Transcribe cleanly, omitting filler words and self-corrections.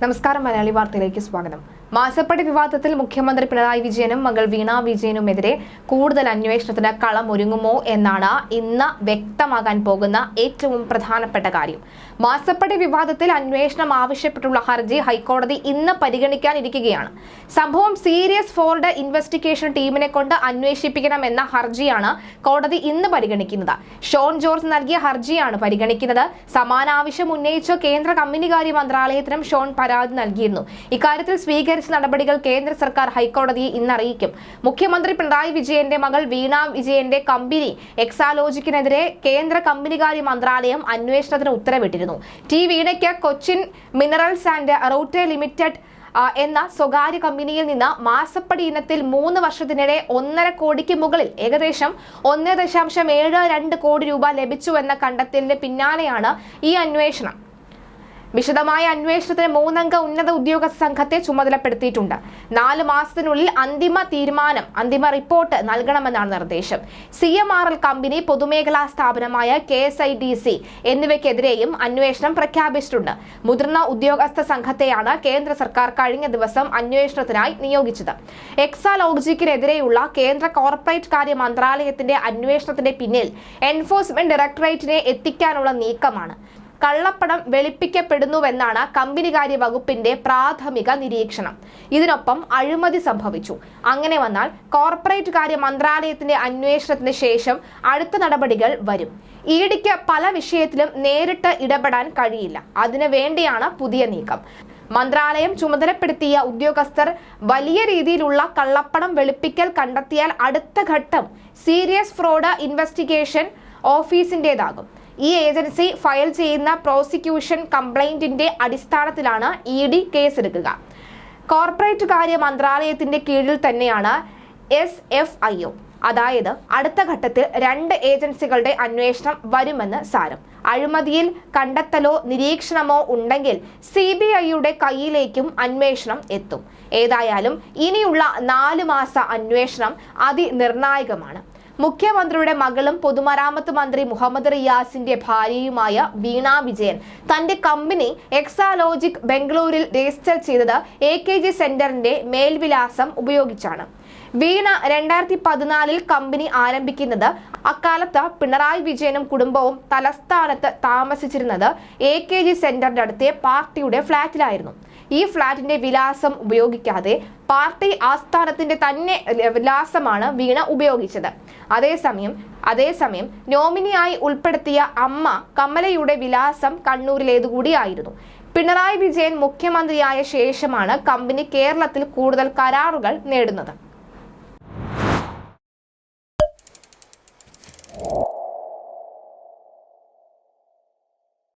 നമസ്കാരം, മലയാളി വാർത്തയിലേക്ക് സ്വാഗതം. മാസപ്പടി വിവാദത്തിൽ മുഖ്യമന്ത്രി പിണറായി വിജയനും മകൾ വീണ വിജയനുമെതിരെ കൂടുതൽ അന്വേഷണത്തിന് കളമൊരുങ്ങുമോ എന്നാണ് ഇന്ന് വ്യക്തമാകാൻ പോകുന്ന ഏറ്റവും പ്രധാനപ്പെട്ട കാര്യം. മാസപ്പടി വിവാദത്തിൽ അന്വേഷണം ആവശ്യപ്പെട്ടുള്ള ഹർജി ഹൈക്കോടതി ഇന്ന് പരിഗണിക്കാനിരിക്കുകയാണ്. സംഭവം സീരിയസ് ഫോർഡ് ഇൻവെസ്റ്റിഗേഷൻ ടീമിനെ കൊണ്ട് അന്വേഷിപ്പിക്കണമെന്ന ഹർജിയാണ് കോടതി ഇന്ന് പരിഗണിക്കുന്നത്. ഷോൺ ജോർജ് നൽകിയ ഹർജിയാണ് പരിഗണിക്കുന്നത്. സമാന ആവശ്യം ഉന്നയിച്ച കേന്ദ്ര കമ്പനികാര്യ മന്ത്രാലയത്തിനും ഷോൺ പരാതി നൽകിയിരുന്നു. ഇക്കാര്യത്തിൽ സ്വീകരിച്ച നടപടികൾ കേന്ദ്ര സർക്കാർ ഹൈക്കോടതിയെ ഇന്ന് അറിയിക്കും. മുഖ്യമന്ത്രി പിണറായി വിജയന്റെ മകൾ വീണ വിജയന്റെ കമ്പനി എക്സാലോജിക്കിനെതിരെ കേന്ദ്ര കമ്പനികാര്യ മന്ത്രാലയം അന്വേഷണത്തിന് ഉത്തരവിട്ടിരുന്നു. വീണയ്ക്ക് Cochin minerals and rutile limited എന്ന സ്വകാര്യ കമ്പനിയിൽ നിന്ന് മാസപ്പടി ഇനത്തിൽ 3 വർഷത്തിനിടെ 1.5 കോടിക്ക് മുകളിൽ ഏകദേശം 1.72 കോടി രൂപ ലഭിച്ചുവെന്ന കണ്ടെത്തലിന് പിന്നാലെയാണ് ഈ അന്വേഷണം. വിശദമായ അന്വേഷണത്തിന് 3 അംഗ ഉന്നത ഉദ്യോഗസ്ഥ സംഘത്തെ ചുമതലപ്പെടുത്തിയിട്ടുണ്ട്. 4 മാസത്തിനുള്ളിൽ അന്തിമ റിപ്പോർട്ട് നൽകണമെന്നാണ് നിർദ്ദേശം. CMRL കമ്പനി, പൊതുമേഖലാ സ്ഥാപനമായ KSIDC എന്നിവയ്ക്കെതിരെയും അന്വേഷണം പ്രഖ്യാപിച്ചിട്ടുണ്ട്. മുതിർന്ന ഉദ്യോഗസ്ഥ സംഘത്തെയാണ് കേന്ദ്ര സർക്കാർ കഴിഞ്ഞ ദിവസം അന്വേഷണത്തിനായി നിയോഗിച്ചത്. എക്സാലോജിക്കിനെതിരെയുള്ള കേന്ദ്ര കോർപ്പറേറ്റ് കാര്യ മന്ത്രാലയത്തിന്റെ അന്വേഷണത്തിന്റെ പിന്നിൽ എൻഫോഴ്സ്മെന്റ് ഡയറക്ടറേറ്റിനെ എത്തിക്കാനുള്ള നീക്കമാണ്. കള്ളപ്പണം വെളുപ്പിക്കപ്പെടുന്നുവെന്നാണ് കമ്പനികാര്യ വകുപ്പിന്റെ പ്രാഥമിക നിരീക്ഷണം. ഇതിനൊപ്പം അഴിമതി സംഭവിച്ചു. അങ്ങനെ വന്നാൽ കോർപ്പറേറ്റ് കാര്യ മന്ത്രാലയത്തിന്റെ അന്വേഷണത്തിന് ശേഷം അടുത്ത നടപടികൾ വരും. ഇഡിക്ക് പല വിഷയത്തിലും നേരിട്ട് ഇടപെടാൻ കഴിയില്ല. അതിനു വേണ്ടിയാണ് പുതിയ നീക്കം. മന്ത്രാലയം ചുമതലപ്പെടുത്തിയ ഉദ്യോഗസ്ഥർ വലിയ രീതിയിലുള്ള കള്ളപ്പണം വെളുപ്പിക്കൽ കണ്ടെത്തിയാൽ അടുത്ത ഘട്ടം സീരിയസ് ഫ്രോഡ് ഇൻവെസ്റ്റിഗേഷൻ ഓഫീസിന്റേതാകും. ഈ ഏജൻസി ഫയൽ ചെയ്യുന്ന പ്രോസിക്യൂഷൻ കംപ്ലൈന്റിന്റെ അടിസ്ഥാനത്തിലാണ് ED കേസെടുക്കുക. കോർപ്പറേറ്റ് കാര്യ മന്ത്രാലയത്തിന്റെ കീഴിൽ തന്നെയാണ് SFIO. അതായത് അടുത്ത ഘട്ടത്തിൽ 2 ഏജൻസികളുടെ അന്വേഷണം വരുമെന്ന് സാരം. അഴിമതിയിൽ കണ്ടെത്തലോ നിരീക്ഷണമോ ഉണ്ടെങ്കിൽ CBIയുടെ കയ്യിലേക്കും അന്വേഷണം എത്തും. ഏതായാലും ഇനിയുള്ള 4 മാസ അന്വേഷണം അതിനിർണായകമാണ്. മുഖ്യമന്ത്രിയുടെ മകളും പൊതുമരാമത്ത് മന്ത്രി മുഹമ്മദ് റിയാസിന്റെ ഭാര്യയുമായ വീണ വിജയൻ തന്റെ കമ്പനി എക്സാലോജിക് ബംഗളൂരിൽ രജിസ്റ്റർ ചെയ്തത് AKG സെന്ററിന്റെ മേൽവിലാസം ഉപയോഗിച്ചാണ്. വീണ 2014 കമ്പനി ആരംഭിക്കുന്നത്. അക്കാലത്ത് പിണറായി വിജയനും കുടുംബവും തലസ്ഥാനത്ത് താമസിച്ചിരുന്നത് AKG സെന്ററിന്റെ അടുത്തെ പാർട്ടിയുടെ ഫ്ളാറ്റിലായിരുന്നു. ഈ ഫ്ളാറ്റിന്റെ വിലാസം ഉപയോഗിക്കാതെ പാർട്ടി ആസ്ഥാനത്തിന്റെ തന്നെ വിലാസമാണ് വീണ ഉപയോഗിച്ചത്. അതേസമയം നോമിനിയായി ഉൾപ്പെടുത്തിയ അമ്മ കമലയുടെ വിലാസം കണ്ണൂരിലേതുകൂടിയായിരുന്നു. പിണറായി വിജയൻ മുഖ്യമന്ത്രിയായ ശേഷമാണ് കമ്പനി കേരളത്തിൽ കൂടുതൽ കരാറുകൾ നേടുന്നത്.